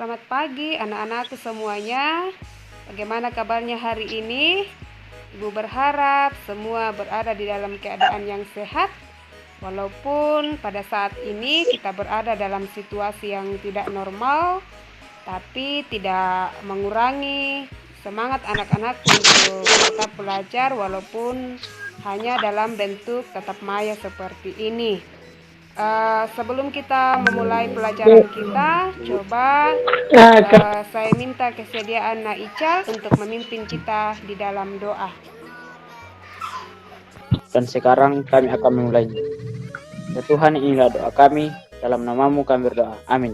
Selamat pagi anak-anakku semuanya. Bagaimana kabarnya hari ini? Ibu berharap semua berada di dalam keadaan yang sehat. Walaupun pada saat ini kita berada dalam situasi yang tidak normal, tapi tidak mengurangi semangat anak-anak untuk tetap belajar walaupun hanya dalam bentuk tatap maya seperti ini. Sebelum kita memulai pelajaran kita, coba saya minta kesediaan Naical untuk memimpin kita di dalam doa. Dan sekarang kami akan memulainya. Ya Tuhan, inilah doa kami, dalam namamu kami berdoa. Amin.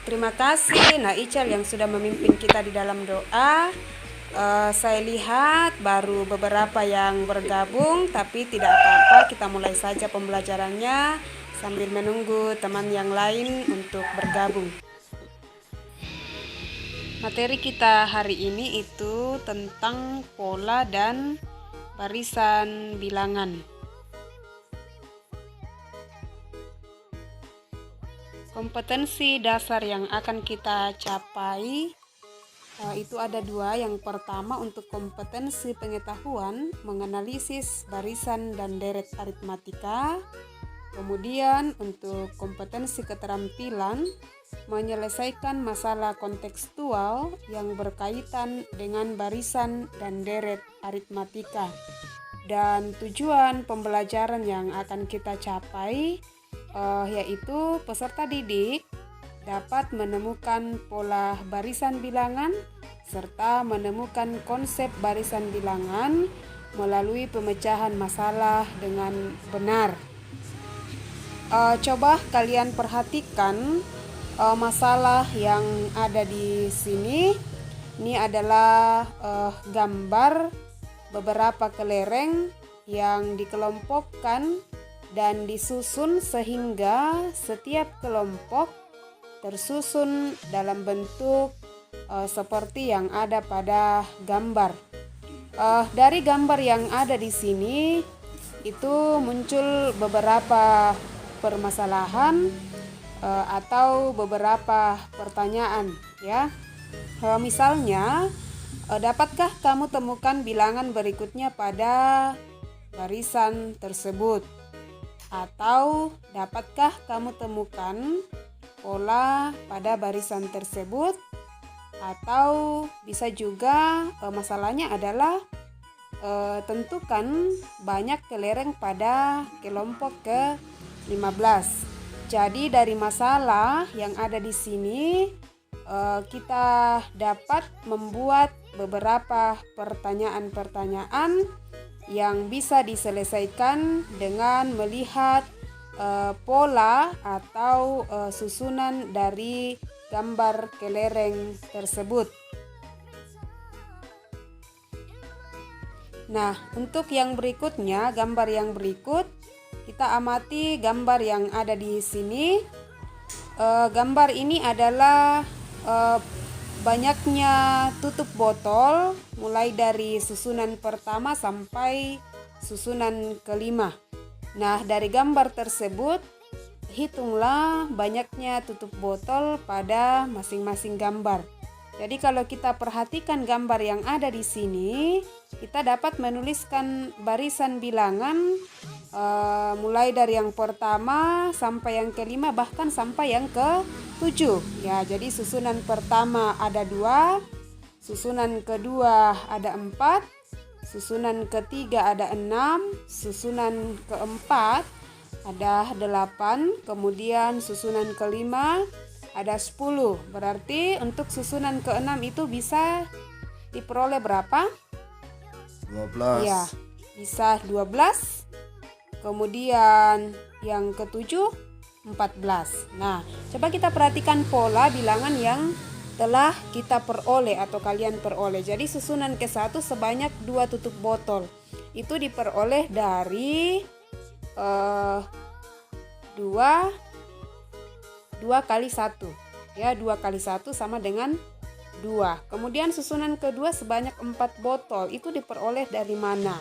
Terima kasih Naical yang sudah memimpin kita di dalam doa. Saya lihat baru beberapa yang bergabung, tapi tidak apa-apa, kita mulai saja pembelajarannya sambil menunggu teman yang lain untuk bergabung. Materi kita hari ini itu tentang pola dan barisan bilangan. Kompetensi dasar yang akan kita capai itu ada dua. Yang pertama untuk kompetensi pengetahuan menganalisis barisan dan deret aritmatika. Kemudian untuk kompetensi keterampilan menyelesaikan masalah kontekstual yang berkaitan dengan barisan dan deret aritmatika. Dan tujuan pembelajaran yang akan kita capai yaitu peserta didik dapat menemukan pola barisan bilangan serta menemukan konsep barisan bilangan melalui pemecahan masalah dengan benar. Coba kalian perhatikan masalah yang ada di sini. Ini adalah gambar beberapa kelereng yang dikelompokkan dan disusun sehingga setiap kelompok tersusun dalam bentuk seperti yang ada pada gambar. Dari gambar yang ada di sini itu muncul beberapa permasalahan atau beberapa pertanyaan, ya. Misalnya, dapatkah kamu temukan bilangan berikutnya pada barisan tersebut? Atau dapatkah kamu temukan pola pada barisan tersebut? Atau bisa juga masalahnya adalah tentukan banyak kelereng pada kelompok ke-15. Jadi dari masalah yang ada di sini kita dapat membuat beberapa pertanyaan-pertanyaan yang bisa diselesaikan dengan melihat pola atau susunan dari gambar kelereng tersebut. Nah, untuk yang berikutnya, gambar yang berikut, kita amati gambar yang ada di sini. Gambar ini adalah banyaknya tutup botol mulai dari susunan pertama sampai susunan kelima. Nah, dari gambar tersebut, hitunglah banyaknya tutup botol pada masing-masing gambar. Jadi kalau kita perhatikan gambar yang ada di sini, kita dapat menuliskan barisan bilangan mulai dari yang pertama sampai yang kelima, bahkan sampai yang ke-7. Ya, jadi susunan pertama ada 2, susunan kedua ada 4, susunan ketiga ada 6, susunan keempat ada 8, kemudian susunan kelima ada 10. Berarti untuk susunan ke-6 itu bisa diperoleh berapa? 12. Ya, bisa 12. Kemudian yang ke-7 14. Nah, coba kita perhatikan pola bilangan yang telah kita peroleh atau kalian peroleh. Jadi susunan ke-1 sebanyak 2 tutup botol. Itu diperoleh dari 2 kali 1. Ya, 2 kali 1 sama dengan 2. Kemudian susunan kedua sebanyak 4 botol. Itu diperoleh dari mana?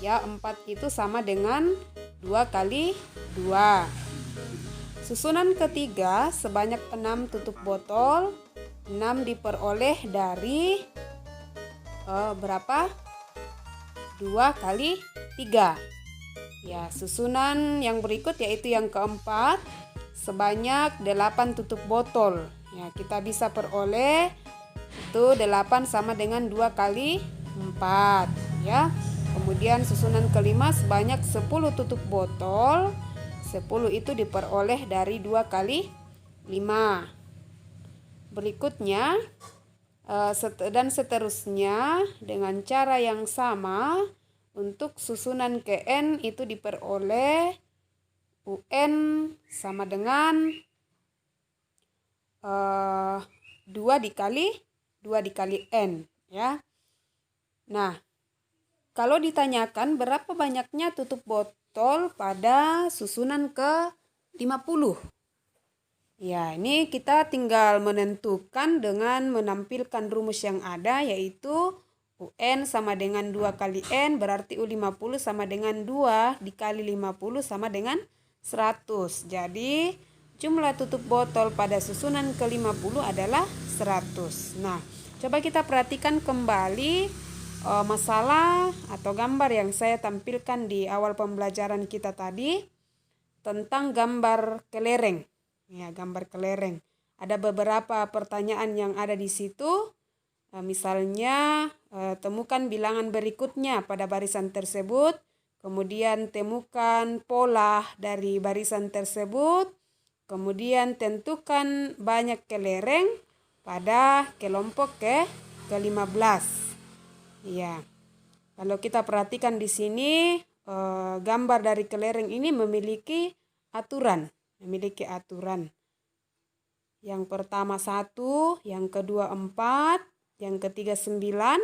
Ya, 4 itu sama dengan 2 kali 2. Susunan ketiga sebanyak 6 tutup botol. 6 diperoleh dari berapa? 2 kali 3. Ya, susunan yang berikut yaitu yang keempat sebanyak 8 tutup botol. Ya, kita bisa peroleh itu 8 sama dengan 2 kali 4 ya. Kemudian susunan kelima sebanyak 10 tutup botol. 10 itu diperoleh dari 2 kali 5. Berikutnya dan seterusnya dengan cara yang sama untuk susunan ke N itu diperoleh UN sama dengan 2 dikali N ya. Nah, kalau ditanyakan berapa banyaknya tutup botol pada susunan ke-50. Ya, ini kita tinggal menentukan dengan menampilkan rumus yang ada, yaitu UN sama dengan 2 kali N, berarti U50 sama dengan 2 dikali 50 sama dengan 100. Jadi, jumlah tutup botol pada susunan ke-50 adalah 100. Nah, coba kita perhatikan kembali masalah atau gambar yang saya tampilkan di awal pembelajaran kita tadi tentang gambar kelereng. Ya, gambar kelereng. Ada beberapa pertanyaan yang ada di situ. Misalnya, temukan bilangan berikutnya pada barisan tersebut. Kemudian temukan pola dari barisan tersebut. Kemudian tentukan banyak kelereng pada kelompok ke-15. Ya, kalau kita perhatikan di sini, gambar dari kelereng ini memiliki aturan. Yang pertama 1, yang kedua 4, yang ketiga 9,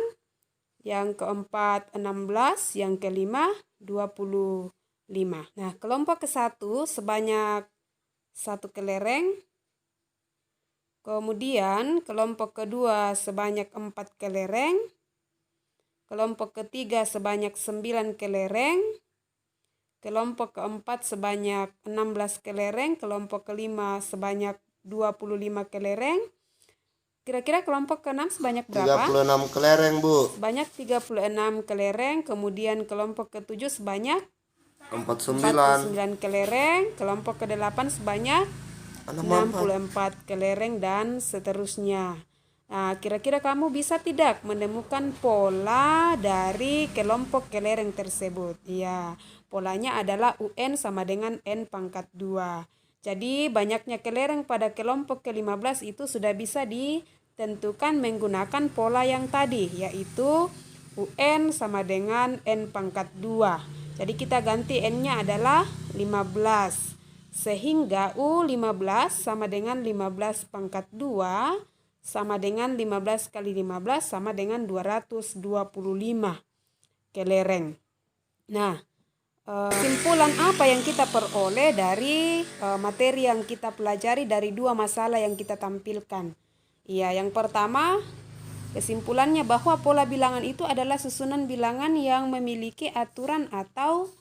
yang keempat 16, yang kelima 25. Nah, kelompok ke-1 sebanyak 1 kelereng. Kemudian kelompok kedua sebanyak 4 kelereng. Kelompok ketiga sebanyak 9 kelereng. Kelompok keempat sebanyak 16 kelereng, kelompok kelima sebanyak 25 kelereng. Kira-kira kelompok keenam sebanyak berapa? 36 kelereng, Bu. Sebanyak 36 kelereng, kemudian kelompok ketujuh sebanyak 49 kelereng, kelompok ke-8 sebanyak 64 kelereng dan seterusnya. Nah, kira-kira kamu bisa tidak menemukan pola dari kelompok kelereng tersebut? Ya, polanya adalah UN sama dengan N pangkat 2. Jadi, banyaknya kelereng pada kelompok ke-15 itu sudah bisa ditentukan menggunakan pola yang tadi, yaitu UN sama dengan N pangkat 2. Jadi, kita ganti N-nya adalah 15. Sehingga U15 sama dengan 15 pangkat 2 sama dengan 15 kali 15 sama dengan 225 kelereng. Nah, kesimpulan apa yang kita peroleh dari materi yang kita pelajari dari 2 masalah yang kita tampilkan? Iya, yang pertama, kesimpulannya bahwa pola bilangan itu adalah susunan bilangan yang memiliki aturan atau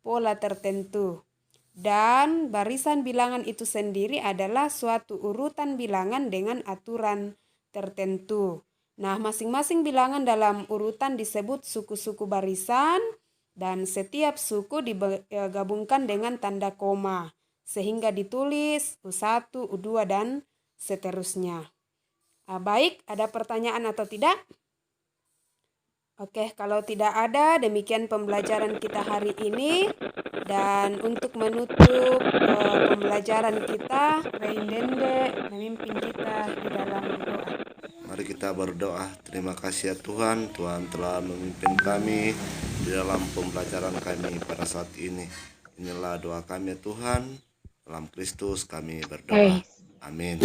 pola tertentu. Dan barisan bilangan itu sendiri adalah suatu urutan bilangan dengan aturan tertentu. Nah, masing-masing bilangan dalam urutan disebut suku-suku barisan dan setiap suku digabungkan dengan tanda koma sehingga ditulis U1, U2 dan seterusnya. Baik, ada pertanyaan atau tidak? Oke, kalau tidak ada, demikian pembelajaran kita hari ini. Dan untuk menutup pembelajaran kita, Reindende memimpin kita di dalam doa. Mari kita berdoa. Terima kasih ya Tuhan. Tuhan telah memimpin kami di dalam pembelajaran kami pada saat ini. Inilah doa kami ya Tuhan. Dalam Kristus kami berdoa. Amin.